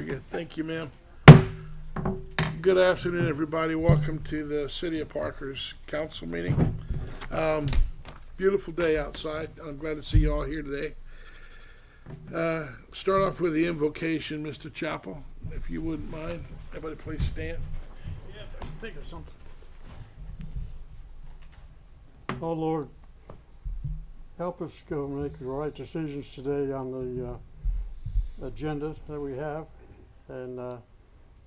Very good. Thank you, ma'am. Good afternoon, everybody. Welcome to the City of Parker's council meeting. Beautiful day outside. I'm glad to see you all here today. Start off with the invocation, Mr. Chappell, if you wouldn't mind. Everybody please stand. Yeah, if I can think of something. Oh Lord, help us go make the right decisions today on the agenda that we have, and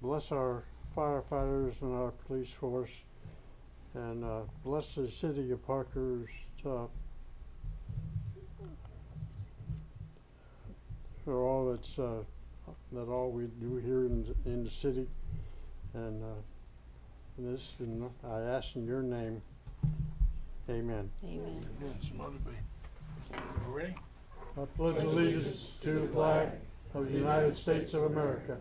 bless our firefighters and our police force, and bless the city of Parker's for all that's that all we do here in the city, and this and I ask in your name. Amen. Amen. Ready? I pledge allegiance to the flag of the United States of America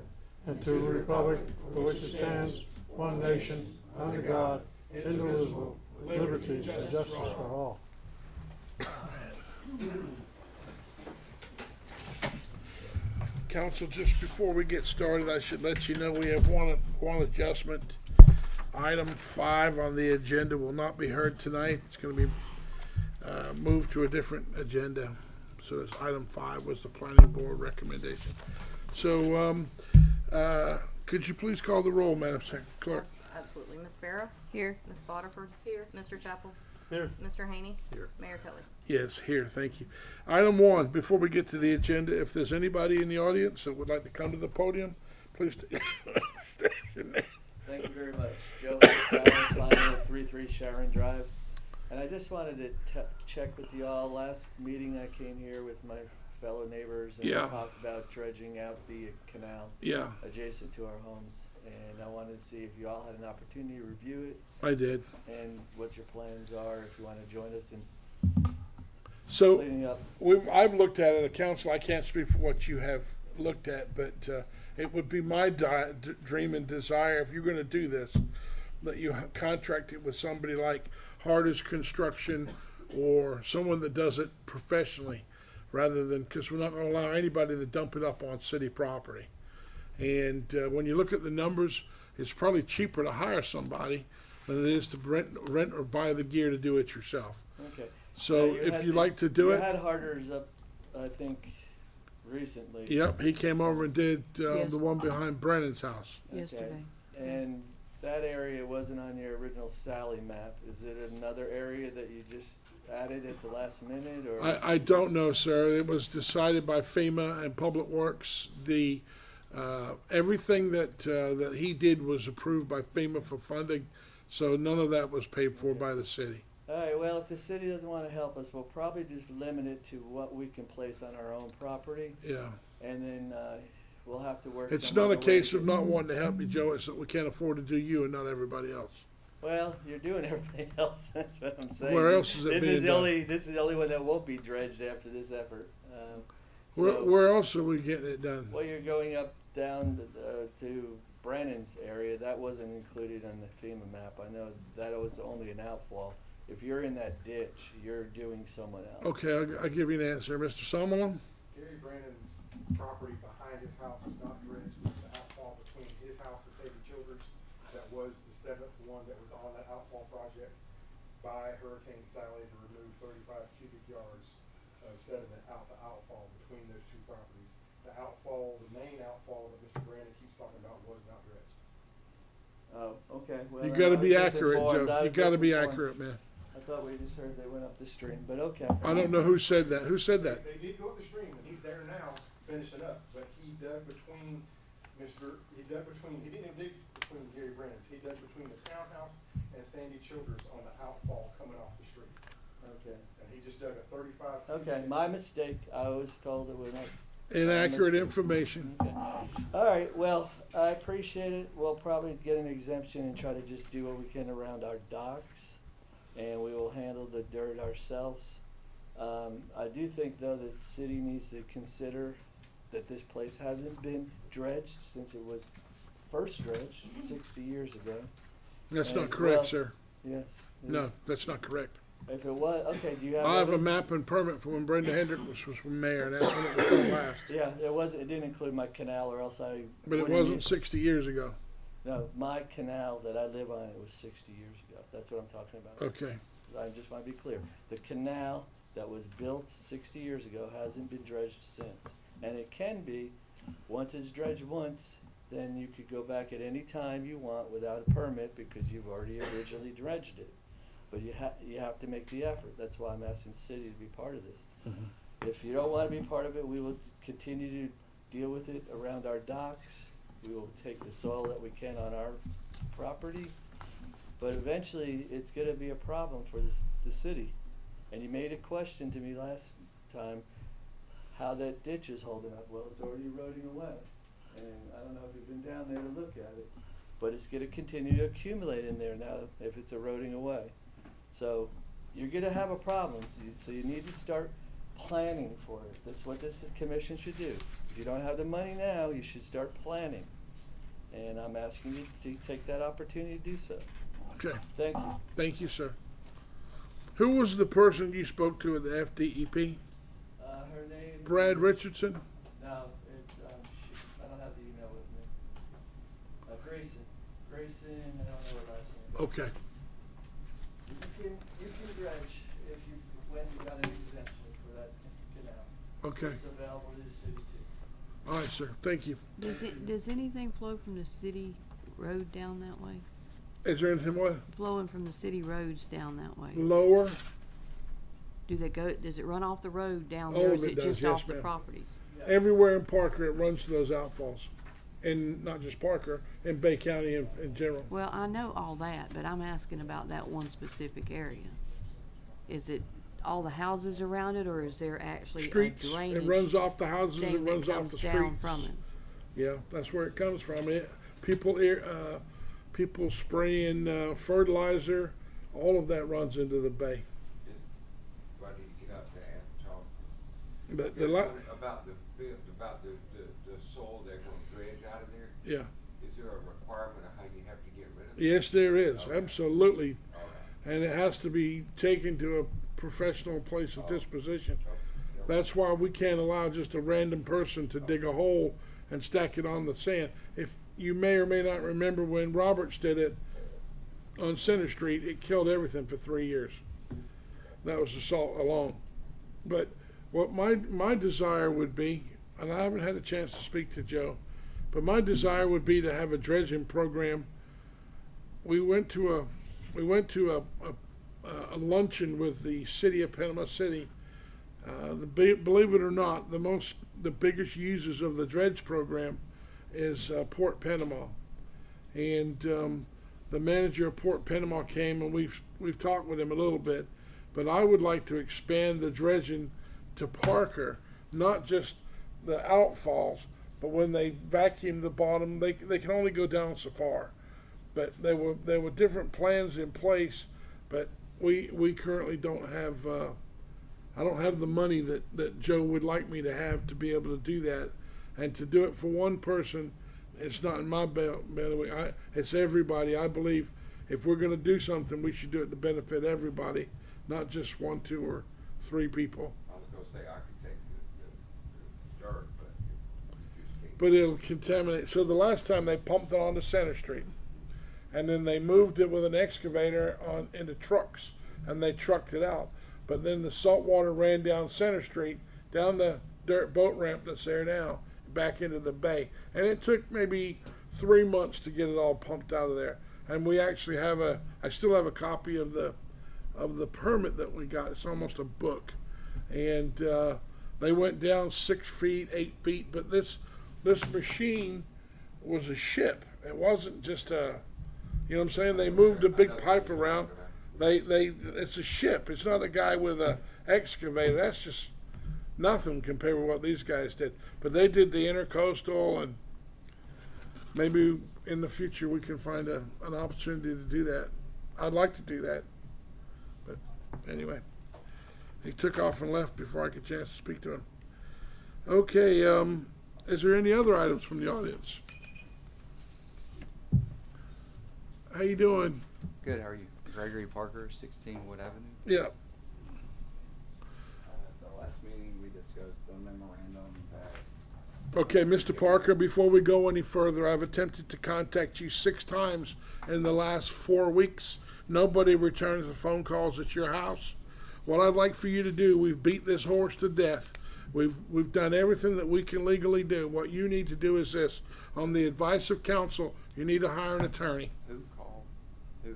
and to the republic for which it stands, one nation, under God, indivisible, with liberty and justice for all. Council, just before we get started, I should let you know we have one adjustment. Item 5 on the agenda will not be heard tonight. It's going to be moved to a different agenda. So this item 5 was the planning board recommendation. So could you please call the roll, Madam Clerk? Absolutely. Ms. Barrow? Here. Ms. Boterford? Here. Mr. Chappell? Here. Mr. Haney? Here. Mayor Kelly? Yes, here, thank you. Item 1, before we get to the agenda, if there's anybody in the audience that would like to come to the podium, please state your name. Thank you very much. Joe, 5033 Sharon Drive. And I just wanted to check with you all. Last meeting I came here with my fellow neighbors and Yeah. we talked about dredging out the canal Yeah, adjacent to our homes. And I wanted to see if you all had an opportunity to review it I did. and what your plans are, if you want to join us in So cleaning up. I've looked at it, council, I can't speak for what you have looked at, but it would be my dream and desire, if you're gonna do this, that you contract it with somebody like Hardest Construction or someone that does it professionally, rather than, because we're not gonna allow anybody to dump it up on city property. And when you look at the numbers, it's probably cheaper to hire somebody than it is to rent or buy the gear to do it yourself. Okay. So Now, if you'd like to do you it. had Harders up, I think, recently. Yep, he came over and did Yes. the one behind Brennan's house. Okay. Yesterday. And that area wasn't on your original Sally map. Is it another area that you just added at the last minute, or? I don't know, sir. It was decided by FEMA and Public Works. The everything that he did was approved by FEMA for funding, so none of that was paid for by the city. All right, well, if the city doesn't want to help us, we'll probably just limit it to what we can place on our own property, Yeah, and then we'll have to work. it's some not other a way case to- of not wanting to help you, Joe. It's that we can't afford to do you and not everybody else. Well, you're doing everything else. That's what I'm saying. Where else is it this being is the done? only This is the only one that won't be dredged after this effort. So, Where else are we getting it done? well, you're going up down to Brannan's area. That wasn't included on the FEMA map. I know that was only an outfall. If you're in that ditch, you're doing someone else. Okay, I'll give you an answer, Mr. Summerlin. Gary Brandon's property behind his house is not dredged. It's the outfall between his house and Sadie Childers. That was the 7th one that was on that outfall project by Hurricane Sally to remove 35 cubic yards of sediment out the outfall between those two properties. The outfall, the main outfall that Mr. Brandon keeps talking about was not dredged. Oh, okay. Well, You then gotta I was be accurate, misinformed. Joe. I You was gotta be misinformed. accurate, man. I thought we just heard they went up the stream, but okay. I don't know who said that. Who said that? They did go up the stream, and he's there now finishing up, but he dug between he didn't dig between Gary Brennan's, he dug between the townhouse and Sandy Childers on the outfall coming off the street. Okay. And he just dug a 35. Okay, my mistake. I was told that we're not. Inaccurate information. Okay. All right. Well, I appreciate it. We'll probably get an exemption and try to just do what we can around our docks, and we will handle the dirt ourselves. I do think, though, that the city needs to consider that this place hasn't been dredged since it was first dredged 60 years ago. That's And not as correct, well- sir. Yes. it No, was- that's not correct. If it was, okay, do you have? I have a evidence? map and permit from when Brenda Hendrick was mayor, and that's when it was done last. Yeah, it didn't include my canal, or else I. But it wouldn't wasn't get- 60 years ago. No, my canal that I live on, it was 60 years ago. That's what I'm talking about. Okay. I just want to be clear. The canal that was built 60 years ago hasn't been dredged since. And it can be, once it's dredged once, then you could go back at any time you want without a permit because you've already originally dredged it. But you have to make the effort. That's why I'm asking the city to be part of this. If you don't want to be part of it, we will continue to deal with it around our docks. We will take the soil that we can on our property. But eventually, it's gonna be a problem for the city. And you made a question to me last time, how that ditch is holding up. Well, it's already eroding away. And I don't know if you've been down there to look at it, but it's gonna continue to accumulate in there now if it's eroding away. So you're gonna have a problem, so you need to start planning for it. That's what commission should do. If you don't have the money now, you should start planning. And I'm asking you to take that opportunity to do so. Okay. Thank you. Thank you, sir. Who was the person you spoke to at the FDEP? Her name? Brad Richardson? No, it's, shoot, I don't have the email with me. Grayson, I don't know her last name. Okay. You can dredge if you, when you got an exemption for that canal. Okay. It's available to the city too. All right, sir. Thank you. Does anything flow from the city road down that way? Is there anything more Flowing from the city roads down that way? lower? Does it run off the road down All there, or of is it it does, just yes, off the ma'am. properties? Everywhere in Parker, it runs to those outfalls. And not just Parker, in Bay County in general. Well, I know all that, but I'm asking about that one specific area. Is it all the houses around it, or is there actually Streets, a it drainage runs off the houses, it thing that runs off comes the down streets. from it? Yeah, that's where it comes from. People spraying fertilizer, all of that runs into the bay. Do I need to get up there and talk? But the About the soil they're gonna dredge out of there, yeah, is there a requirement of how you have to get rid of it? yes, there is, Okay. absolutely. All right. And it has to be taken to a professional place of disposition. Okay. That's why we can't allow just a random person to dig a hole and stack it on the sand. If you may or may not remember when Roberts did it on Center Street, it killed everything for 3 years. That was the salt alone. But what my desire would be, and I haven't had a chance to speak to Joe, but my desire would be to have a dredging program. We went to a luncheon with the city of Panama City. Believe it or not, the biggest users of the dredge program is Port Panama, and the manager of Port Panama came, and we've talked with him a little bit, but I would like to expand the dredging to Parker, not just the outfalls, but when they vacuum the bottom, they can only go down so far. But there were different plans in place, but we currently don't have. I don't have the money that Joe would like me to have to be able to do that, and to do it for one person, it's not in my bailiwick. It's everybody. I believe if we're going to do something, we should do it to benefit everybody, not just 1, 2, or 3 people. I was gonna say I could take the dirt, but you just can't. But it'll contaminate. So the last time they pumped it onto Center Street, and then they moved it with an excavator into trucks, and they trucked it out. But then the salt water ran down Center Street, down the dirt boat ramp that's there now, back into the bay. And it took maybe 3 months to get it all pumped out of there. And we actually I still have a copy of the permit that we got. It's almost a book. And they went down 6 feet, 8 feet. But this machine was a ship. It wasn't just you know what I'm saying? They moved a big pipe around. It's a ship. It's not a guy with a excavator. That's just nothing compared with what these guys did. But they did the intercoastal, and maybe in the future we can find an opportunity to do that. I'd like to do that. But anyway, he took off and left before I could chance to speak to him. Okay, is there any other items from the audience? How you doing? Good, how are you? Gregory Parker, 16 Wood Avenue. Yeah. The last meeting, we discussed the memorandum that Okay, Mr. Parker, before we go any further, I've attempted to contact you 6 times in the last 4 weeks. Nobody returns the phone calls at your house. What I'd like for you to do, we've beat this horse to death. We've done everything that we can legally do. What you need to do is this. On the advice of counsel, you need to hire an attorney. who called? Who?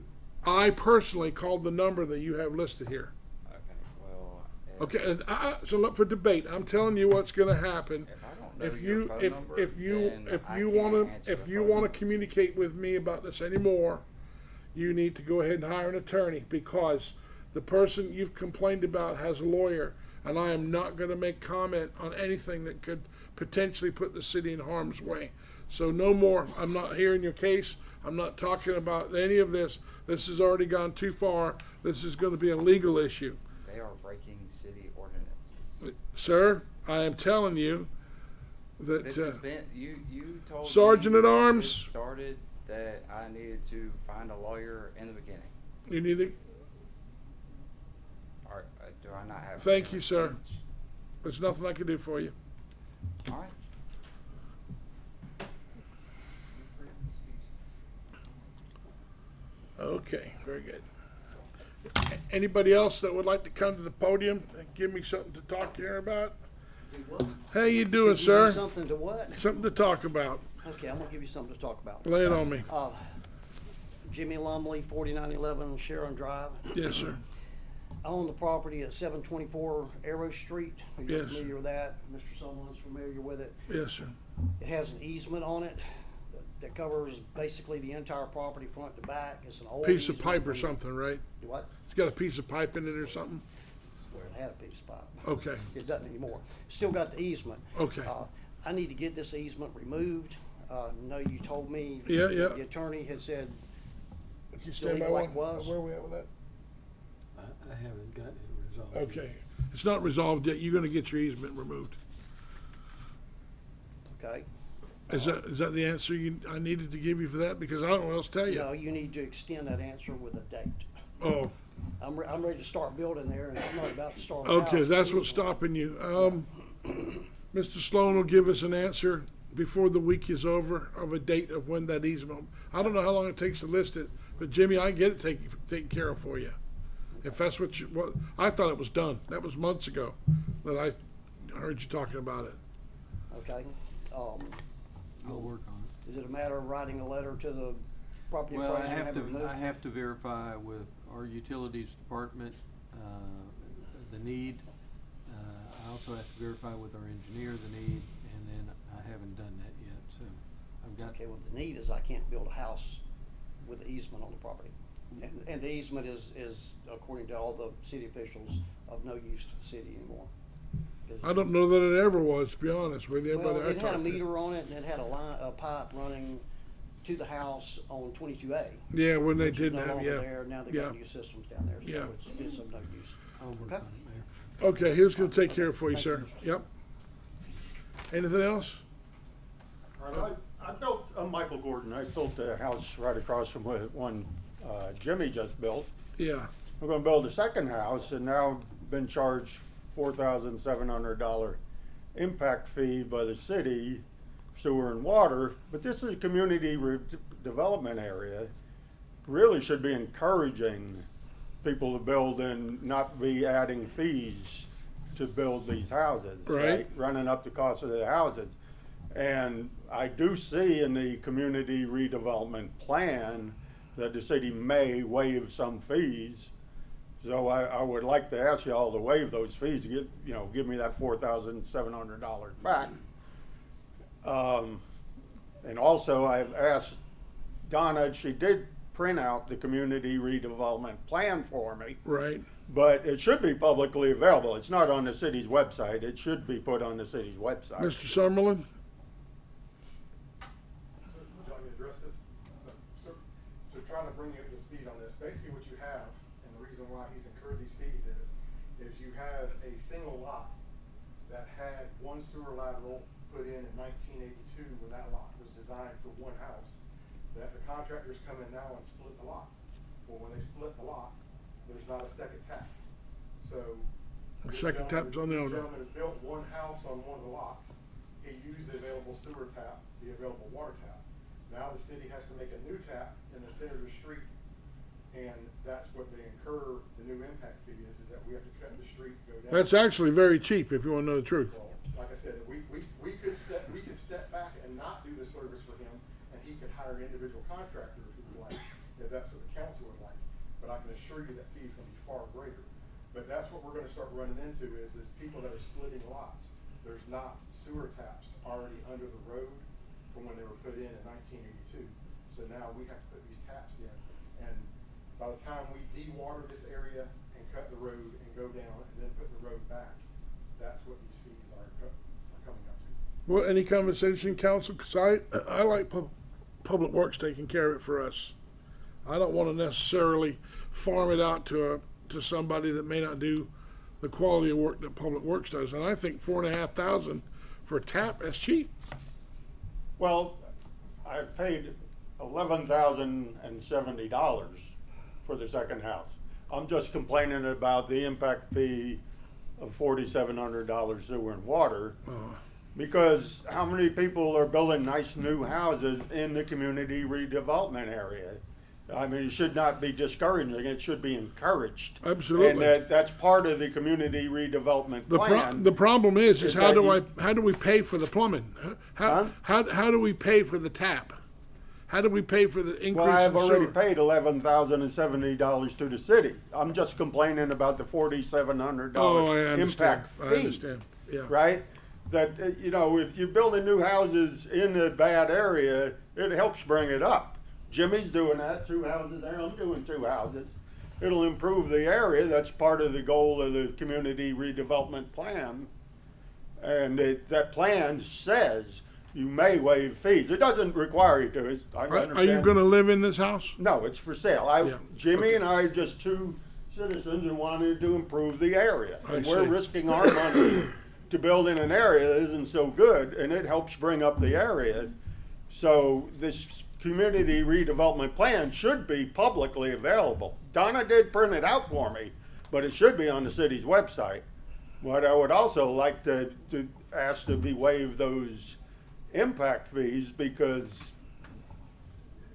I personally called the number that you have listed here. Okay, well. Okay, so look for debate. I'm telling you what's gonna happen. If I don't know If your you, phone if, number, if you, then if I you can't wanna, answer if the you phone wanna numbers. communicate with me about this anymore, you need to go ahead and hire an attorney, because the person you've complained about has a lawyer, and I am not gonna make comment on anything that could potentially put the city in harm's way. So no more. I'm not hearing your case. I'm not talking about any of this. This has already gone too far. This is gonna be a legal issue. They are breaking city ordinances. Sir, I am telling you that, This has been, you told Sergeant me at when Arms. it started that I needed to find a lawyer in the beginning. you need to, Or, do I not have? Thank freedom you, of sir. speech? there's nothing I can do for you. All right. Okay, very good. Anybody else that would like to come to the podium and give me something to talk here about? How you doing, Give you sir? something to what? Something to talk about. Okay, I'm gonna give you something to talk about. Lay it on me. Jimmy Lumley, 4911 Sharon Drive. Yes, sir. I own the property at 724 Arrow Street. Are you Yes. familiar with that? Mr. Sumlin's familiar with it. Yes, sir. It has an easement on it that covers basically the entire property front to back. It's an old Piece of easement pipe or from- something, right? What? It's got a piece of pipe in it or something? Well, it had a piece of pipe. Okay. It doesn't anymore. Still got the easement. Okay. I need to get this easement removed. No, you told me. Yeah, yeah. The attorney had said, Can you stand by Delete like one? was. Where are we at with that? I haven't gotten it resolved. Okay. It's not resolved yet. You're gonna get your easement removed. okay, Is that the answer I needed to give you for that? Because I don't know what else to tell you. no, you need to extend that answer with a date. Oh, I'm ready to start building there, and I'm not about to start. a okay, house. that's what's stopping you. Mr. Sloan will give us an answer before the week is over of a date of when that easement. I don't know how long it takes to list it, but Jimmy, I can get it taken care of for you. If that's what I thought it was done. That was months ago that I heard you talking about it. Okay, I'll work on it. is it a matter of writing a letter to the property Well, appraiser and have it removed? I have to verify with our utilities department, the need. I also have to verify with our engineer the need, and then I haven't done that yet, so I've got. Okay, well, the need is I can't build a house with the easement on the property. And the easement is, according to all the city officials, of no use to the city anymore. 'Cause- I don't know that it ever was, to be honest with you. Well, but I it had a talked to- meter on it, and it had a pipe running to the house on 22A. Yeah, when they which is didn't no have, longer yeah. there. Now they've Yeah. got new systems down there, Yeah. so it's of no use. I'll work Okay. on it, Mayor. Okay, he was gonna take care of it for you, Thank you, sir. Mr. Yep. Anything else? All right, I'm Michael Gordon. I built a house right across from one Jimmy just built. Yeah. I'm gonna build a second house, and now been charged $4,700 impact fee by the city, sewer and water. But this is a community development area. Really should be encouraging people to build and not be adding fees to build these houses. Right. Running up the cost of the houses. And I do see in the community redevelopment plan that the city may waive some fees. So I would like to ask you all to waive those fees, to give me that $4,700 back. And also I've asked Donna, she did print out the community redevelopment plan for me, Right. but it should be publicly available. It's not on the city's website. It should be put on the city's website. Mr. Summerlin? Would you like me to address this? So trying to bring you up to speed on this, basically what you have, and the reason why he's incurred these fees is you have a single lot that had one sewer lateral put in 1982 when that lot was designed for one house, that the contractors come in now and split the lot. Well, when they split the lot, there's not a second tap. So. The this second gentleman- tap's on the this owner. gentleman has built one house on one of the lots. He used the available sewer tap, the available water tap. Now the city has to make a new tap in the center of the street. And that's what they incur, the new impact fee is that we have to cut the street, go down. That's actually very cheap if you wanna know the truth. Well, like I said, we could step back and not do the service for him, and he could hire individual contractors if he would like, if that's what the council would like. But I can assure you that fee's gonna be far greater. But that's what we're gonna start running into is people that are splitting lots. There's not sewer taps already under the road from when they were put in 1982. So now we have to put these taps in. And by the time we de-water this area and cut the road and go down and then put the road back, that's what these fees are coming up to. Well, any conversation, council, cause I like Public Works taking care of it for us. I don't wanna necessarily farm it out to somebody that may not do the quality of work that Public Works does, and I think $4,500 for a tap, that's cheap. Well, I paid $11,070 for the second house. I'm just complaining about the impact fee of $4,700 sewer and water. Because how many people are building nice new houses in the community redevelopment area? I mean, it should not be discouraging, it should be encouraged. Absolutely. And that's part of the community redevelopment plan. The problem is Is how that do we pay for the plumbing? How do we pay for the tap? How do we pay for the increase Well, I have in already sewer? paid $11,070 to the city. I'm just complaining about the $4,700 Oh, I understand. impact fee. I understand, yeah. Right? That, you know, if you're building new houses in a bad area, it helps bring it up. Jimmy's doing that, 2 houses there, I'm doing 2 houses. It'll improve the area, that's part of the goal of the community redevelopment plan. And that plan says you may waive fees. It doesn't require you to, I understand. Are you gonna live in this house? No, it's for sale. Yeah, Jimmy okay. and I are just 2 citizens who wanted to improve the area. I And we're see. risking our money to build in an area that isn't so good, and it helps bring up the area. So this community redevelopment plan should be publicly available. Donna did print it out for me, but it should be on the city's website. What I would also like to ask to be waived those impact fees, because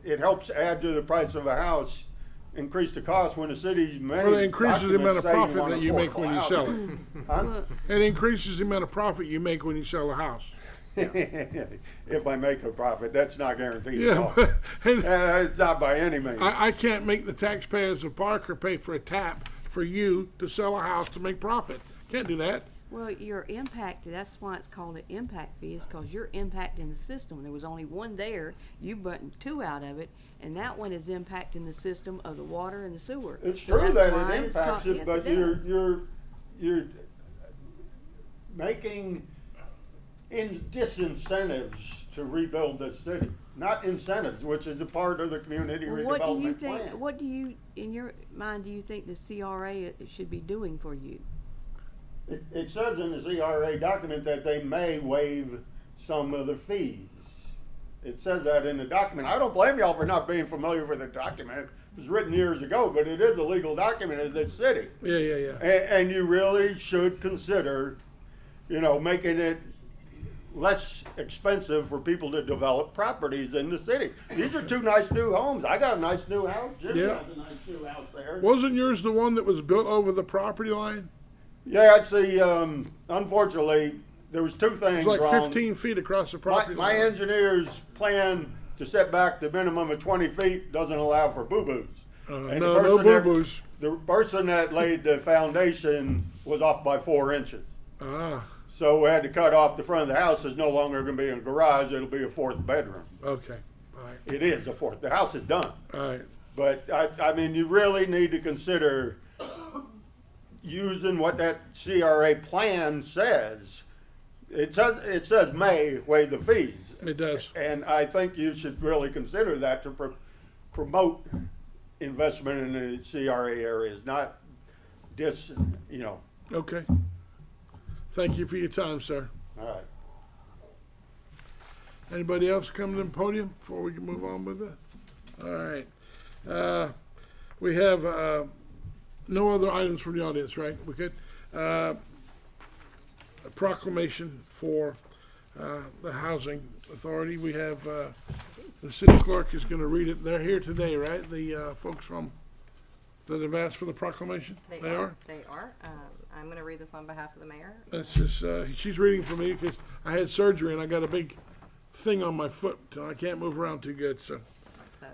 it helps add to the price of a house, increase the cost when the city's many Well, it increases the amount of documents say profit want that you make when you sell affordable it. Huh? Look, It increases the amount of profit you make when you sell a house. If I make a profit, that's not guaranteed at Yeah, all. but and It's not by any means. I can't make the taxpayers of Parker pay for a tap for you to sell a house to make profit. Can't do that. well, you're impacted, that's why it's called an impact fee, is cause you're impacting the system. There was only one there, you buttoned 2 out of it, and that one is impacting the system of the water and the sewer. It's So true that's that why it it's impacts called- it, yes, but does. you're making disincentives to rebuild the city, not incentives, which is a part of the community Well, what do you redevelopment think, plan. what do you, in your mind, do you think the CRA should be doing for you? It says in the CRA document that they may waive some of the fees. It says that in the document. I don't blame y'all for not being familiar with the document. It was written years ago, but it is a legal document of the city. Yeah. And you really should consider, you know, making it less expensive for people to develop properties in the city. These are 2 nice new homes. I got a nice new house. Jimmy Yeah. has a nice new house there. Wasn't yours the one that was built over the property line? Yeah, it's the, unfortunately, there was 2 It things was like wrong. 15 feet across the My, property my line. engineer's plan to set back the minimum of 20 feet doesn't allow for boo-boos. And no, the no person that- boo-boos. The person that laid the foundation was off by 4 inches. Ah, So we had to cut off the front of the house. It's no longer gonna be a garage, it'll be a 4th bedroom. okay. All right. It is a 4th, the house is done. All right. But I mean, you really need to consider using what that CRA plan says. It says may waive the fees. It does. And I think you should really consider that to promote investment in the CRA areas, not you know, Okay. Thank you for your time, sir. all right. Anybody else coming to the podium before we can move on with it? All right. We have, no other items from the audience, right? We could, a proclamation for, the housing authority. We have, the city clerk is gonna read it. They're here today, right? The, folks from, that have asked for the proclamation? They are? They are. I'm gonna read this on behalf of the mayor. That's just, she's reading for me because I had surgery and I got a big thing on my foot, and I can't move around too good, so. So,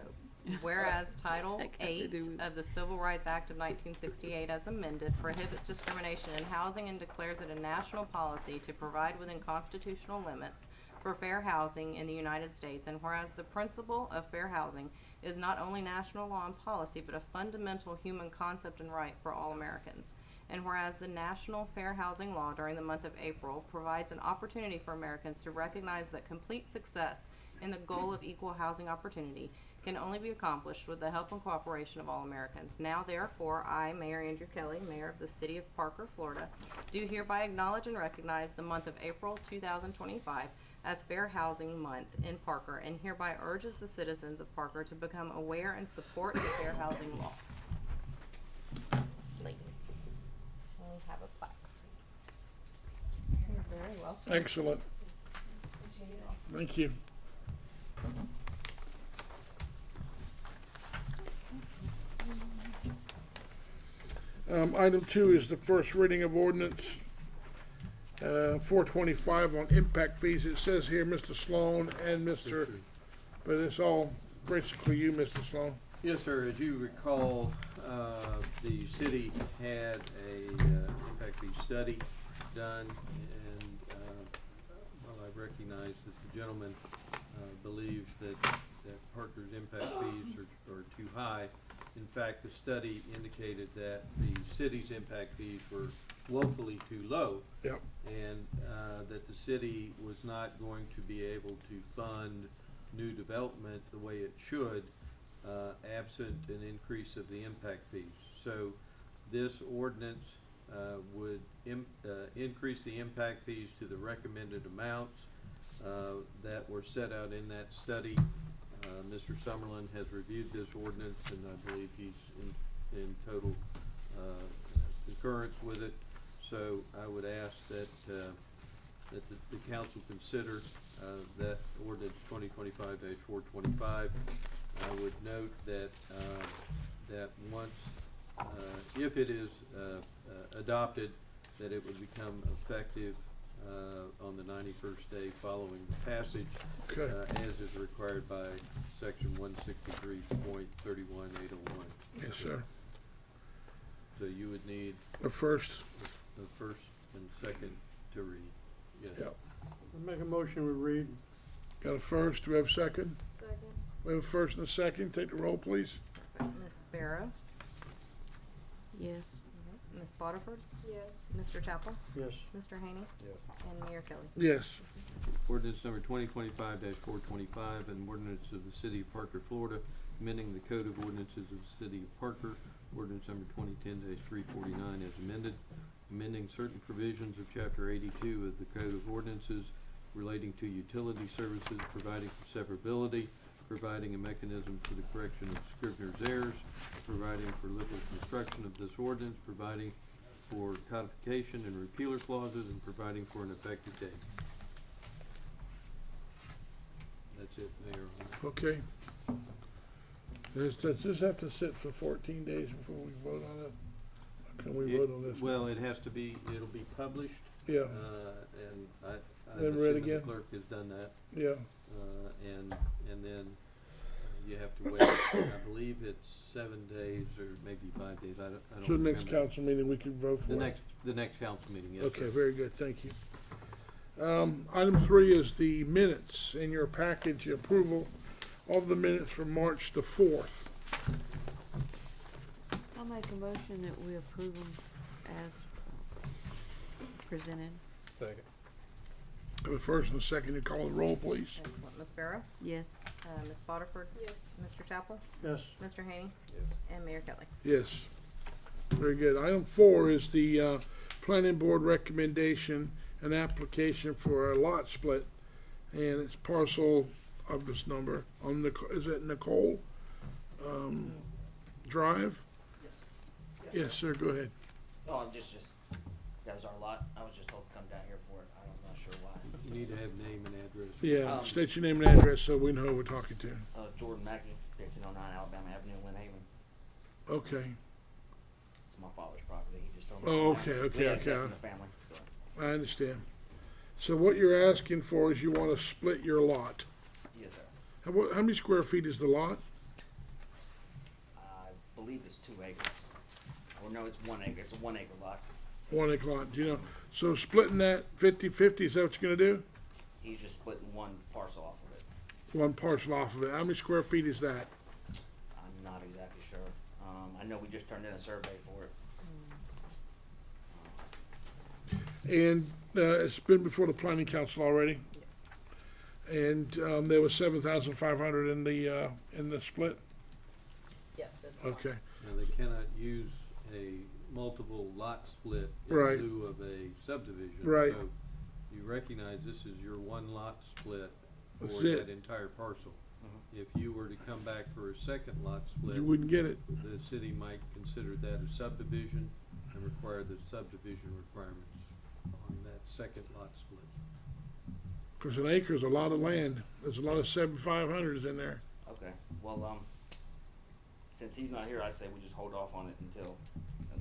whereas Title What's that got to 8 do with- of the Civil Rights Act of 1968 as amended prohibits discrimination in housing and declares it a national policy to provide within constitutional limits for fair housing in the United States, and whereas the principle of fair housing is not only national law and policy, but a fundamental human concept and right for all Americans. And whereas the National Fair Housing Law during the month of April provides an opportunity for Americans to recognize that complete success in the goal of equal housing opportunity can only be accomplished with the help and cooperation of all Americans. Now therefore, I, Mayor Andrew Kelly, Mayor of the City of Parker, Florida, do hereby acknowledge and recognize the month of April 2025 as Fair Housing Month in Parker, and hereby urges the citizens of Parker to become aware and support the fair housing law. Please. And we have a plaque. You're very welcome. Excellent. Thank you. Item 2 is the first reading of ordinance 425 on impact fees. It says here Mr. Sloan and Mr., but it's all basically you, Mr. Sloan. Yes, sir. As you recall, the city had a impact fee study done, and well, I recognize that the gentleman believes that Parker's impact fees are too high. In fact, the study indicated that the city's impact fees were woefully too low. Yep. And that the city was not going to be able to fund new development the way it should, absent an increase of the impact fees. So this ordinance would increase the impact fees to the recommended amounts that were set out in that study. Mr. Summerlin has reviewed this ordinance, and I believe he's in total concurrence with it. So I would ask that the council consider that ordinance 2025-425. I would note that that once, if it is adopted, that it would become effective on the 91st day following the passage, Okay. as is required by section 163.31801. Yes, sir. So you would need The first. the first and second to read. Yes. Yep. I make a motion we read. Got a first. Do we have a second? Second. We have a first and a second. Take the roll, please. Ms. Sparrow, Yes. Ms. Botiford? Yes. Mr. Chapel? Yes. Mr. Haney? Yes. And Mayor Kelly? Yes. Ordinance number 2025-425, an ordinance of the City of Parker, Florida, amending the Code of Ordinances of the City of Parker, ordinance number 2010-349 as amended, amending certain provisions of Chapter 82 of the Code of Ordinances relating to utility services, providing for severability, providing a mechanism for the correction of Scrivener's errors, providing for liberal construction of this ordinance, providing for codification and repealer clauses, and providing for an effective date. That's it, Mayor. Okay. Does this have to sit for 14 days before we vote on it? Or can we vote on this? Well, it has to be, it'll be published, Yeah, and I'm Then read assuming the again? clerk has done that. yeah. And then you have to wait, I believe it's 7 days or maybe 5 days, I don't So the next remember. council meeting, we can vote for it? The next council meeting, yes, sir. Okay, very good, thank you. Item 3 is the minutes in your package, approval of the minutes from March the 4th. I'll make a motion that we approve them as presented. Second. Have a first and a second, you call the roll, please. Excellent. Ms. Sparrow? Yes. Ms. Botiford? Yes. Mr. Chapel? Yes. Mr. Haney? Yes. And Mayor Kelly? Yes. Very good. Item 4 is the planning board recommendation, an application for a lot split, and it's parcel of this number on is it Nicole? Drive? Yes. Yes, sir, go ahead. Oh, that was our lot. I was just told to come down here for it. I'm not sure why. You need to have name and address. Yeah, Um, state your name and address so we know who we're talking to. Jordan Mackey, 1509 Alabama Avenue, Lynn Haven. Okay, It's my father's property. He just told me. Oh, to come down okay, here. okay, We had okay. death in the family, so. I understand. So what you're asking for is you want to split your lot. Yes, sir. How many square feet is the lot? I believe it's 2 acres. Or no, it's 1 acre. It's a 1 acre lot. 1 acre lot, do you know? So splitting that 50-50, is that what you're gonna do? He's just splitting one parcel off of it. One parcel off of it. How many square feet is that? I'm not exactly sure. I know we just turned in a survey for it. And it's been before the planning council already? And there was 7,500 in the split? Yes, that's Okay, Now, they cannot use a multiple lot split in Right. lieu of a subdivision. Right. So you recognize this is your one lot split for That's it. that entire parcel. If you were to come back for a second lot split, you wouldn't get it. the city might consider that a subdivision and require the subdivision requirements on that second lot split. Because an acre is a lot of land. There's a lot of 7,500s in there. Okay. Well, since he's not here, I say we just hold off on it until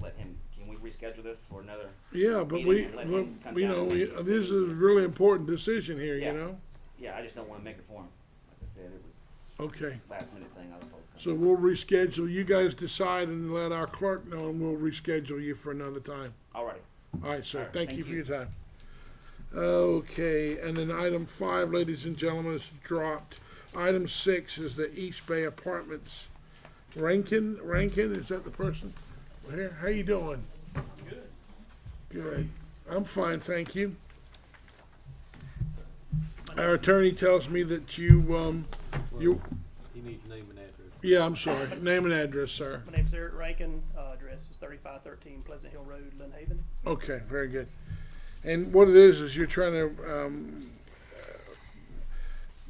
let him. Can we reschedule this for another? Yeah, but meeting and let him come down and make the this is a decision? really important decision here, Yeah. you know? Yeah, I just don't want to make it for him. Like I said, it was Okay, last minute thing. I was told. to so come. we'll reschedule. You guys decide and let our clerk know and we'll reschedule you for another time. Alrighty. All right, sir. All right, Thank thank you for you. your time. Okay, and then item 5, ladies and gentlemen, is dropped. Item 6 is the East Bay Apartments. Rankin, is that the person? Here, how you doing? Good. Good. I'm fine, thank you. Our attorney tells me that you, you, He needs name and address. yeah, I'm sorry. Name and address, sir. My name's Eric Rankin, address is 3513 Pleasant Hill Road, Lynn Haven. Okay, very good. And what it is you're trying to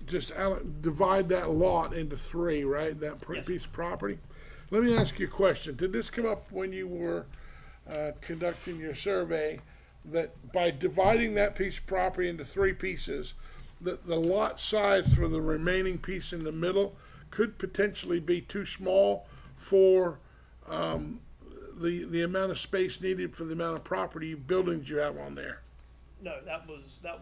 just divide that lot into 3, right? That Yes. piece of property. Let me ask you a question. Did this come up when you were conducting your survey, that by dividing that piece of property into 3 pieces, that the lot size for the remaining piece in the middle could potentially be too small for the amount of space needed for the amount of property buildings you have on there? No, that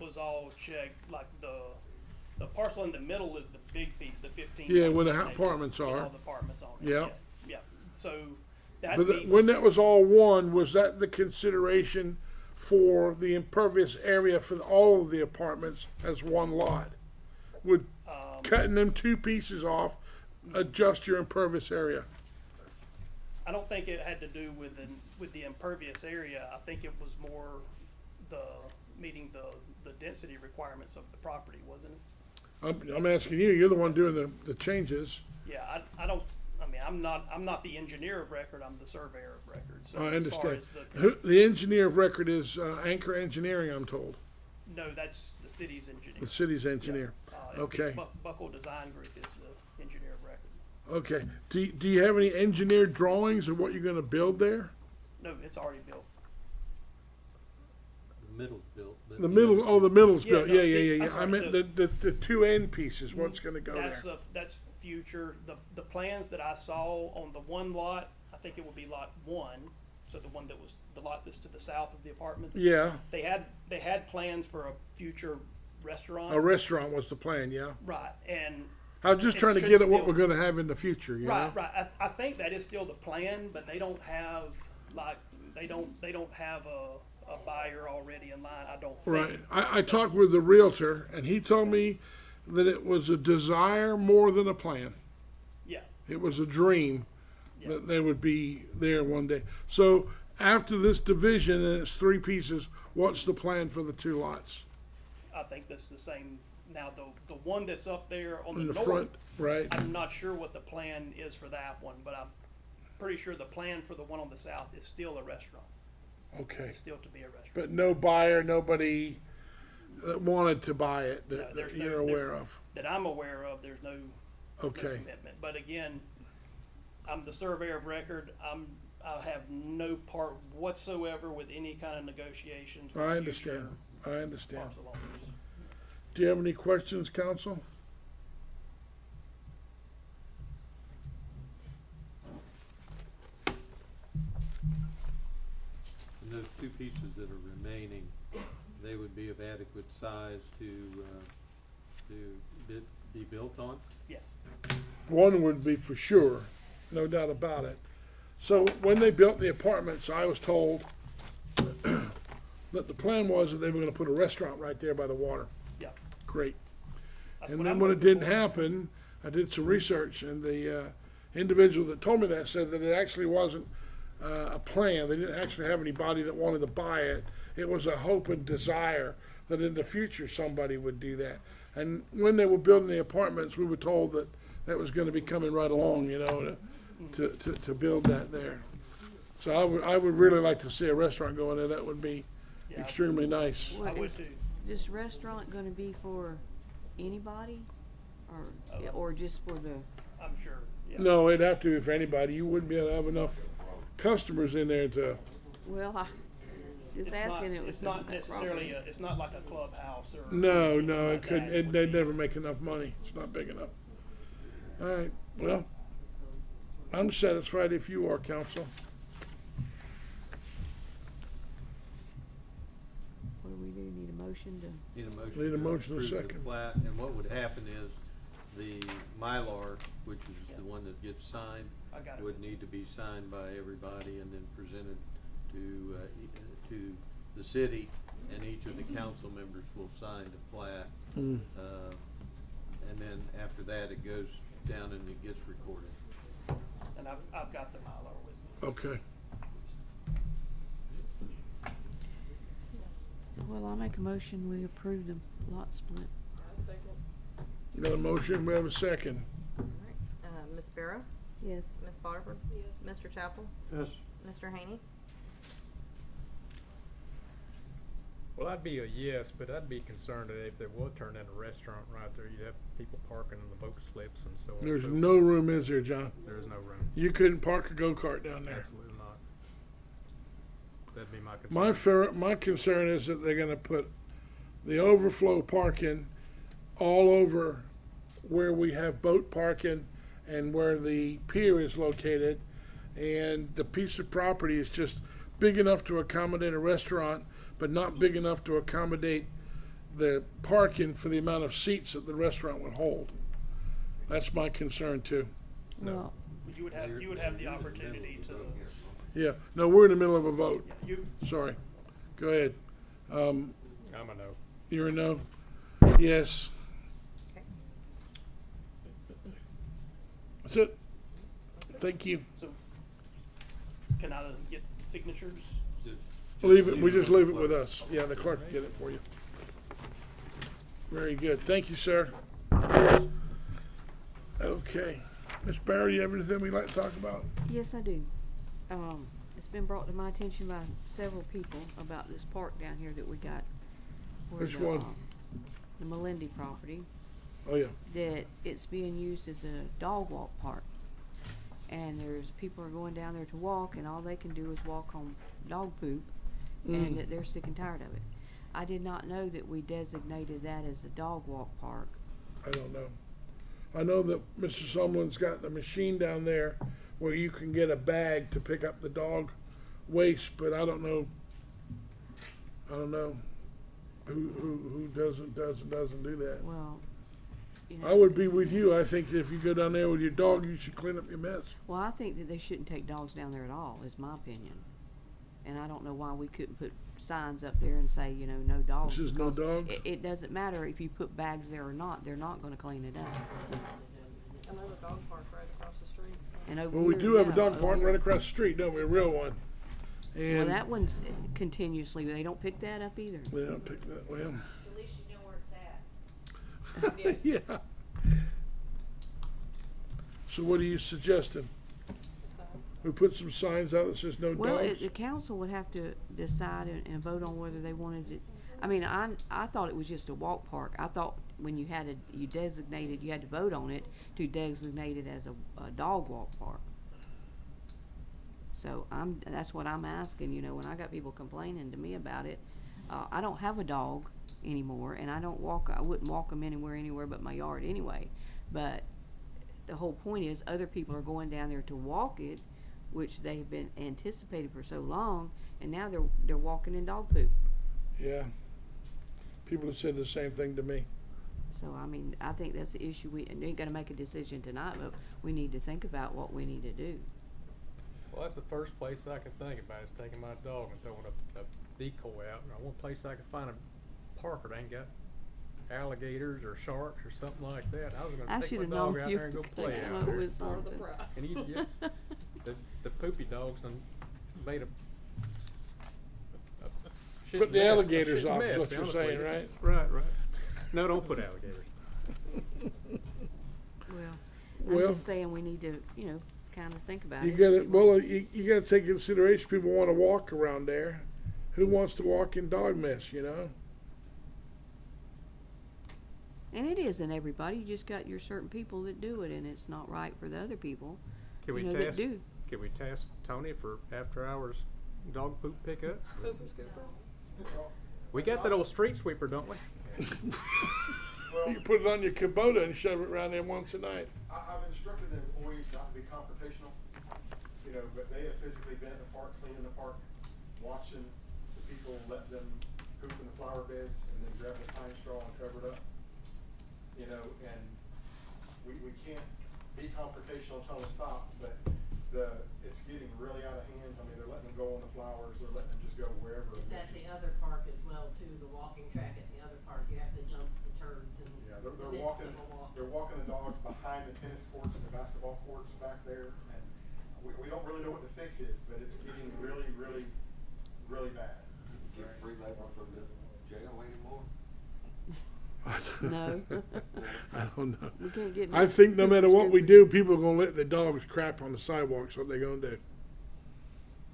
was all checked, like the parcel in the middle is the big piece, the 15. Yeah, where the 7 acres, apartments with are. all the apartments on it. Yeah. Yeah, so that But means. when that was all one, was that the consideration for the impervious area for all of the apartments as one lot? Would cutting them 2 pieces off adjust your impervious area? I don't think it had to do with the impervious area. I think it was more meeting the density requirements of the property, wasn't it? I'm asking you, you're the one doing the changes. Yeah, I'm not the engineer of record, I'm the surveyor of record, so I as far understand. as The engineer of record is Anchor Engineering, I'm told, no, that's the city's engineer. the city's engineer. Okay. Buckle Design Group is the engineer of record. Okay. Do you have any engineered drawings of what you're gonna build there? No, it's already built. The middle's built. But The middle, the middle's Yeah, built, no, yeah. I'm I sorry, meant the 2 end pieces, what's gonna go there? That's future, the plans that I saw on the one lot, I think it would be lot 1, so the one that was, the lot that's to the south of the apartments. Yeah, They had plans for a future restaurant. a restaurant was the plan, yeah. Right, and. I was just it trying to should get at what still- we're gonna have in the future, you know? Right. I think that is still the plan, but they don't have, like, they don't have a buyer already in line, I don't think. Right. I talked with the realtor and he told me that it was a desire more than a plan. Yeah, It was a dream Yeah. that they would be there one day. So after this division and it's 3 pieces, what's the plan for the 2 lots? I think that's the same. Now, the one that's up there on In the the north, front, right? I'm not sure what the plan is for that one, but I'm pretty sure the plan for the one on the south is still a restaurant. Okay. It's still to be a restaurant. But no buyer, nobody that wanted to buy it No, that there's you're no- aware of? That I'm aware of, there's no Okay. commitment. But again, I'm the surveyor of record. I have no part whatsoever with any kind of negotiations. with I future understand. I understand. parcel owners. Do you have any questions, council? And those two pieces that are remaining, they would be of adequate size to be built on? Yes. One would be for sure, no doubt about it. So when they built the apartments, I was told that the plan was that they were gonna put a restaurant right there by the water. Yeah. Great. That's And what then I'm when it looking didn't for. happen, I did some research, and the individual that told me that said that it actually wasn't a plan. They didn't actually have anybody that wanted to buy it. It was a hope and desire that in the future somebody would do that. And when they were building the apartments, we were told that that was gonna be coming right along, you know, to build that there. So I would really like to see a restaurant go in there. That would be Yeah, extremely nice. I Well, would is too. this restaurant gonna be for anybody? Or just for the, I'm sure. Yeah. No, it'd have to be for anybody. You wouldn't be able to have enough customers in there to, well, I just It's asking, not, it was it's not a necessarily, problem. it's not like a clubhouse or. no, anything it like couldn't, that. It would they'd be- never make enough money. It's not big enough. All right, well, I'm satisfied if you are, council. What do we do, need a motion to? Need a motion. Need a to motion and a approve the second. plat, and what would happen is the Mylar, which is the one that gets signed, I got it. would need to be signed by everybody and then presented to the city, and each of the council members will sign the plat. Mm. And then after that, it goes down and it gets recorded. And I've got the Mylar with me. Okay. Well, I'll make a motion, we approve the lot split. Got a motion, we have a second. Ms. Barrow? Yes. Ms. Barber? Yes. Mr. Chapel? Yes. Mr. Haney? Well, I'd be a yes, but I'd be concerned that if they would turn in a restaurant right there, you'd have people parking in the boat slips and so on. There's so no room, is there, John? There's no room. You couldn't park a go-kart down there. Absolutely not. That'd be my concern. My concern is that they're gonna put the overflow parking all over where we have boat parking and where the pier is located. And the piece of property is just big enough to accommodate a restaurant, but not big enough to accommodate the parking for the amount of seats that the restaurant would hold. That's my concern too. Well, You would have the opportunity to, Yeah, no, we're in the middle of a vote. you, Sorry. Go ahead. I'm a no. You're a no? Yes. That's it. Thank you. so, can I get signatures? Leave it, we just leave it with us. Yeah, the clerk will get it for you. Very good. Thank you, sir. Okay. Ms. Barry, you have anything we'd like to talk about? yes, I do. It's been brought to my attention by several people about this park down here that we got. where Which the, one? The Melindy property, Oh, yeah. that it's being used as a dog walk park. And there's, people are going down there to walk, and all they can do is walk on dog poop, and that they're sick and tired of it. I did not know that we designated that as a dog walk park. I don't know. I know that Mr. Sumlin's got a machine down there where you can get a bag to pick up the dog waste, but I don't know who doesn't do that. Well, you know. I would be with you. I think that if you go down there with your dog, you should clean up your mess. Well, I think that they shouldn't take dogs down there at all, is my opinion. And I don't know why we couldn't put signs up there and say, you know, no dogs. This is no because dogs? It doesn't matter if you put bags there or not, they're not gonna clean it up. Another dog park right across the street. And over Well, we here, do have a yeah, dog over park here. right across the street, don't we? A real one. Well, And that one's continuously, they don't pick that up either. they don't pick that well. At least you know where it's at. Yeah. So what are you suggesting? We put some signs out that says no Well, dogs? the council would have to decide and vote on whether they wanted it. I mean, I thought it was just a walk park. I thought when you had you had to vote on it to designate it as a dog walk park. So that's what I'm asking, you know, when I got people complaining to me about it. I don't have a dog anymore, and I wouldn't walk them anywhere but my yard anyway. But the whole point is other people are going down there to walk it, which they've been anticipated for so long, and now they're walking in dog poop. Yeah. People have said the same thing to me. So, I mean, I think that's the issue. We ain't gonna make a decision tonight, but we need to think about what we need to do. Well, that's the first place I can think about is taking my dog and throwing a decoy out. And one place I could find a park that ain't got alligators or sharks or something like that. I was I gonna take should've my dog known out you there and go were play gonna out come up there. with something. And the poopy dogs done made a shit Put the mess, a alligators shit off, mess, what to be you're honest saying, with you. right? Right, right. No, don't put alligators. I'm Well, just saying we need to, you know, kind of think about you it. gotta, and see what- well, you gotta take consideration, people wanna walk around there. Who wants to walk in dog mess, you know? And it isn't everybody. You just got your certain people that do it, and it's not right for the other people. Can we you know, that task? do. Can we task Tony for after hours dog poop pickup? We got that old street sweeper, don't we? You put it on your Kubota and shove it around there once a night. I've instructed the employees not to be confrontational, you know, but they have physically been at the park, cleaning the park, watching the people let them poop in the flower beds and then grab the pine straw and cover it up. You know, and we can't be confrontational and tell them to stop, but it's getting really out of hand. I mean, they're letting them go on the flowers, they're letting them just go wherever. It's at the other park as well too, the walking track at the other park, you have to jump the turds and Yeah, the they're midst walking, of a walk. they're walking the dogs behind the tennis courts and the basketball courts back there, and we don't really know what the fix is, but it's getting really, really, really bad. Get free labor from the jail anymore? No. I don't know. We can't get. I think no matter what we do, people are gonna let the dogs crap on the sidewalks. What they're gonna do.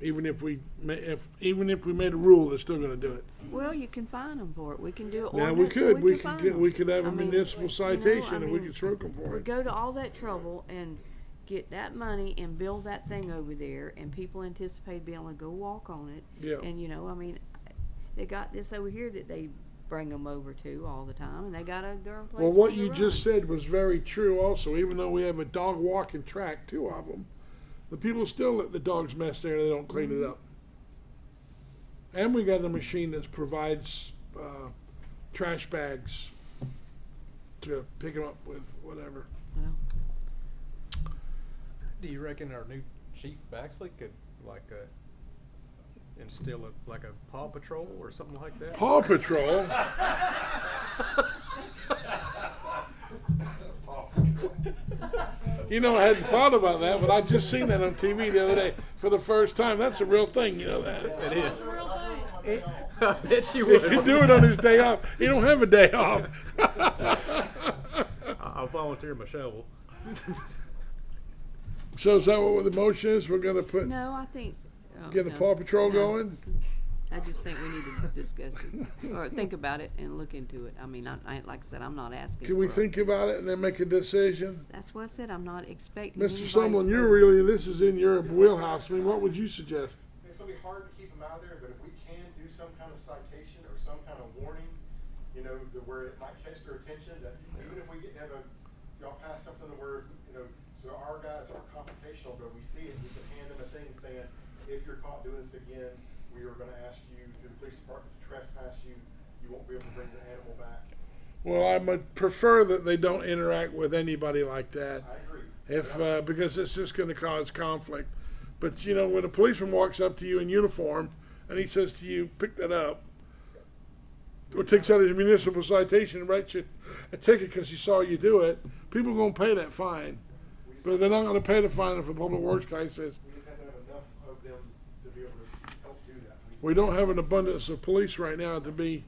Even if we made a rule, they're still gonna do it. Well, you can fine them for it. We can do it. Now we could, we could have a I mean, municipal you know, citation I and we mean, could stroke them for We it. go to all that trouble and get that money and build that thing over there, and people anticipate being able to go walk on it. Yeah. And you know, I mean, they got this over here that they bring them over to all the time, and they got a darn place. Well, for what them you to just run. said was very true also. Even though we have a dog walking track, 2 of them, the people still let the dogs mess there and they don't clean it up. And we got a machine that provides trash bags to pick them up with whatever. Well, Do you reckon our new chief Baxley could instill a Paw Patrol or something like that? Paw Patrol? You know, I hadn't thought about that, but I just seen that on TV the other day for the first time. That's a real thing, you know that? It is. thing. I bet you He would. can do it on his day off. He don't have a day off. I'll volunteer my shovel. So is that what the motion is? We're gonna put, no, I think. get the no, Paw Patrol no. going? I just think we need to discuss it or think about it and look into it. I mean, like I said, I'm not asking. Can we for a- think about it and then make a decision? That's what I said. I'm not expecting. Mr. anybody Sumlin, to- you're really, this is in your wheelhouse. I mean, what would you suggest? It's gonna be hard to keep them out of there, but if we can do some kind of citation or some kind of warning, you know, where it might catch their attention, that even if we have y'all pass something where, you know, so our guys aren't confrontational, but we see it, we can hand them a thing saying, if you're caught doing this again, we are gonna ask you through the police department to trespass you, you won't be able to bring your animal back. Well, I would prefer that they don't interact with anybody like that. I agree. If, because it's just gonna cause conflict. But, you know, when a policeman walks up to you in uniform and he says to you, pick that up, or takes out his municipal citation and writes you a ticket because he saw you do it, people are gonna pay that fine. But they're not gonna pay the fine if a public works guy says, We just have to have enough of them to be able to help do that. we don't have an abundance of police right now to be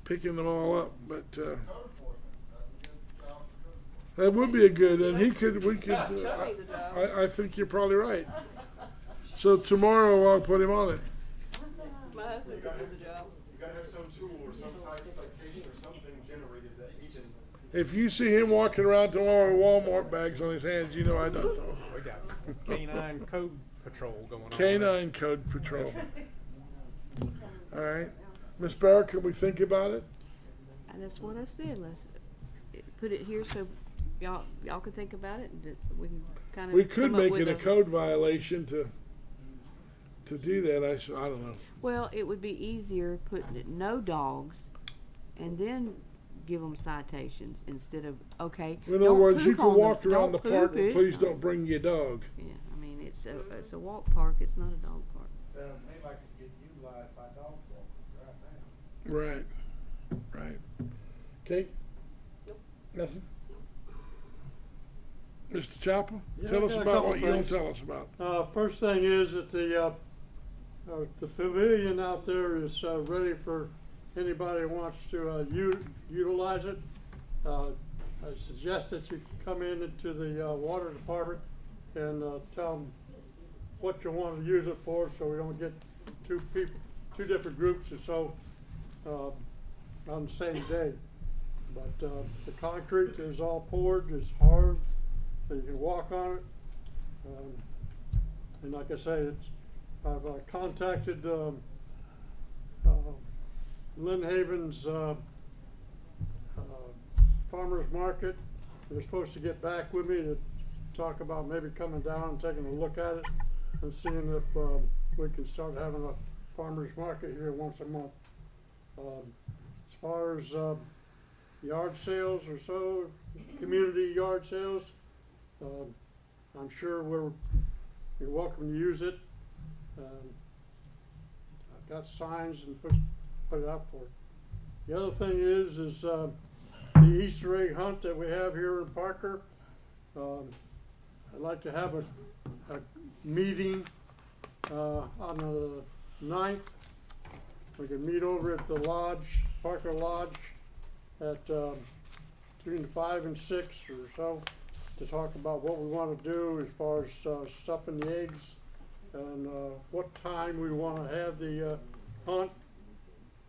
picking them all up, but, that would be a good, and we could, I think you're probably right. So tomorrow I'll put him on it. My husband could use a job. You gotta have some tool or some type of citation or something generated that he can. If you see him walking around tomorrow with Walmart bags on his hands, you know I don't know. We got canine code patrol going on. Canine Code Patrol. All right. Ms. Barrett, can we think about it? And that's what I said, let's put it here so y'all can think about it, and that we can kind of We could come up make with it a code violation to do that. I don't know. Well, it would be easier putting it no dogs, and then give them citations instead of, okay, In other don't words, poop you can on walk around the don't park, poop but it. please don't bring your dog. Yeah, I mean, it's a walk park, it's not a dog park. Sounds to me like it's getting utilized by dog walkers right now. Right. Kate? Nothing? Mr. Chapel? Yeah, Tell I us got a about couple what you don't things. tell us about. First thing is that the pavilion out there is ready for anybody who wants to utilize it. I suggest that you come into the water department and tell them what you want to use it for, so we don't get two different groups or so on the same day. But the concrete is all poured, it's hard, so you can walk on it. And like I say, I've contacted Lynn Haven's farmer's market. They're supposed to get back with me to talk about maybe coming down and taking a look at it and seeing if we can start having a farmer's market here once a month. As far as yard sales or so, community yard sales, I'm sure you're welcome to use it. I've got signs and put it out for it. The other thing is the Easter egg hunt that we have here in Parker. I'd like to have a meeting on the 9th. We can meet over at the lodge, Parker Lodge, at between 5 and 6 or so, to talk about what we want to do as far as stuffing the eggs and what time we want to have the hunt.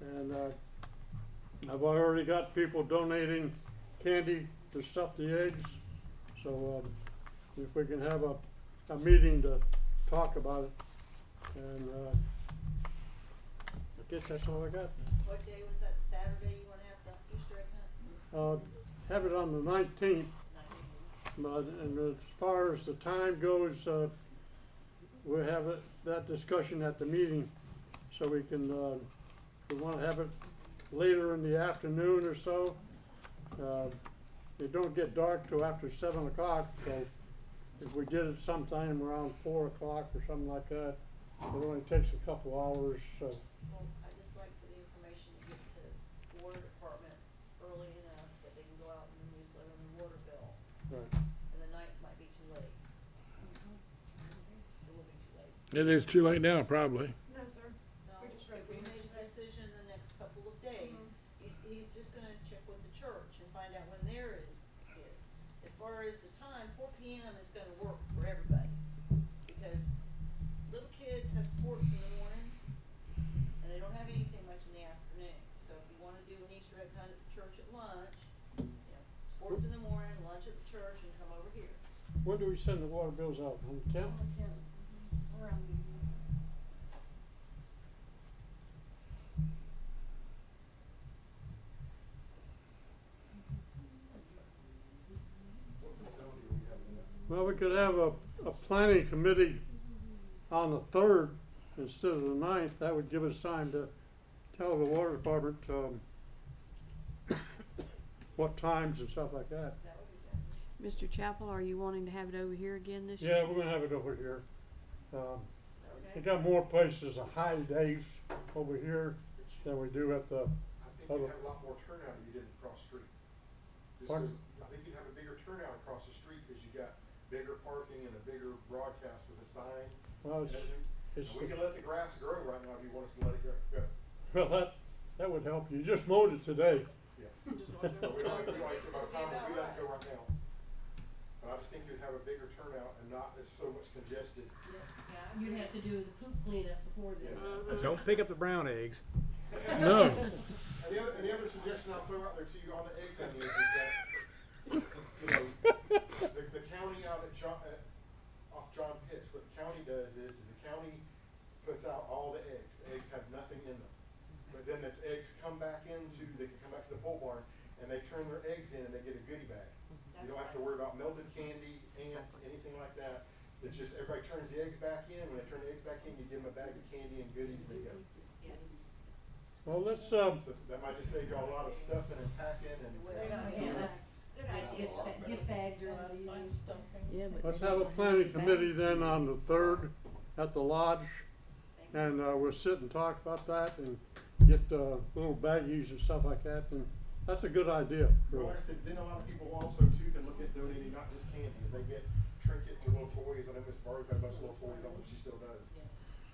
And I've already got people donating candy to stuff the eggs. So if we can have a meeting to talk about it. And I guess that's all I got. What day was that, Saturday you wanna have the Easter egg hunt? Have it on the 19th. But, and as far as the time goes, we'll have that discussion at the meeting, so we can, we want to have it later in the afternoon or so. It don't get dark till after 7 o'clock, so if we did it sometime around 4 o'clock or something like that, it only takes a couple hours, so. Well, I just like for the information to get to the water department early enough that they can go out in the newsletter and the water bill. Right. And the 9th might be too late. It will be too late. It is too late now, probably. No, sir. No, if we make a decision in the next couple of days, he's just gonna check with the church and find out when theirs is. As far as the time, 4 PM is gonna work for everybody, because little kids have sports in the morning, and they don't have anything much in the afternoon. So if you wanna do an Easter egg hunt at the church at lunch, sports in the morning, lunch at the church, and come over here. When do we send the water bills out? On the 10th? Around the Well, we could have a planning committee on the 3rd instead of the 9th. That would give us time to tell the water department what times and stuff like that. Mr. Chapel, are you wanting to have it over here again this year? Yeah, we're gonna have it over here. We got more places to hide eggs over here than we do at the I think other. you'd have a lot more turnout if you did it across the street. Just Pardon? 'cause I think you'd have a bigger turnout across the street, because you got bigger parking and a bigger broadcast with a sign. Well, and everything. it's And we can let the grass grow right now if you want us to let it grow. well, that would help. You just mowed it today. Yeah. But we don't have to waste our time if we let it go right now. But I just think you'd have a bigger turnout and not as so much congested. You'd have to do the poop cleanup before then. Don't pick up the brown eggs. No. And the other suggestion I'll throw out there to you on the egg thing is that, you know, the county out at off John Pitts, what the county does is but then the eggs come back into, they can come back to the pole barn, and they turn their eggs in and they get a goodie bag. You don't have to worry about melted candy, ants, anything like that. It's just, everybody turns the eggs back in, when they turn the eggs back in, you give them a bag of candy and goodies, and they go. Well, let's, So that might just save y'all a lot of stuffing and packing and. Yeah, that's a good idea. Gift bags are a lot easier. Yeah, but. let's have a planning committee then on the 3rd at the lodge. And, we'll sit and talk about that and get, little baggies and stuff like that, and that's a good idea. Well, like I said, then a lot of people also too can look at donating not just candy, they get trinkets or little toys. I know Miss Barber's got a bunch of little toys, I don't know if she still does.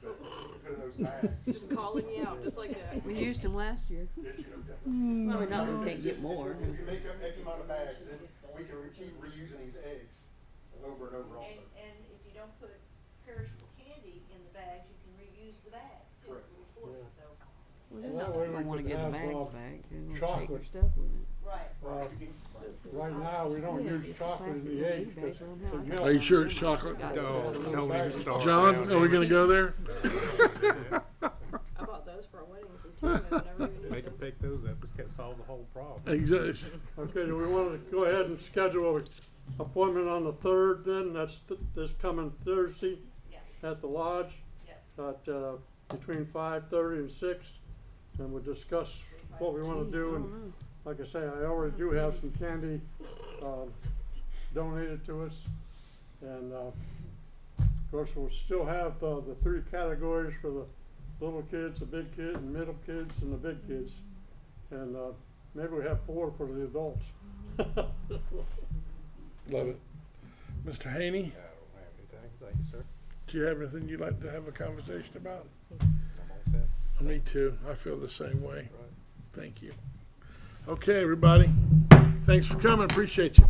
But put in those bags. Just calling you out, just like that. We used them last year. Yes, you know, Well, we're not Like I gonna said, get just- more. If you make up X amount of bags, then we can keep reusing these eggs over and over also. And if you don't put perishable candy in the bags, you can reuse the bags too, Correct. little toys, so. Well, they're That not way gonna we wanna could get the have, bags chocolate. back, they're gonna take their stuff with it. Right. Right now, we don't Yeah, use just chocolate in plastic the little eggs, goodie bags, but let 'em have the it. milk. Are you sure it's chocolate? Don't even start. John, now. are we gonna go there? I bought those for a wedding from Tim, and I never even They used can them. pick those up, just can't solve the whole problem. Exactly. Okay, do we want to go ahead and schedule an appointment on the 3rd then? That's this coming Thursday at the lodge at, between 5:30 and 6. And we'll discuss what we want to do. And like I say, I already do have some candy donated to us. And of course, we'll still have the 3 categories for the little kids, the big kids, and middle kids, and the big kids. And maybe we have 4 for the adults. Love it. Mr. Haney, I don't have anything, thank you, sir. do you have anything you'd like to have a conversation about? I'm all set. Me too. I feel the same way. Right. Thank you. Okay, everybody. Thanks for coming. Appreciate you.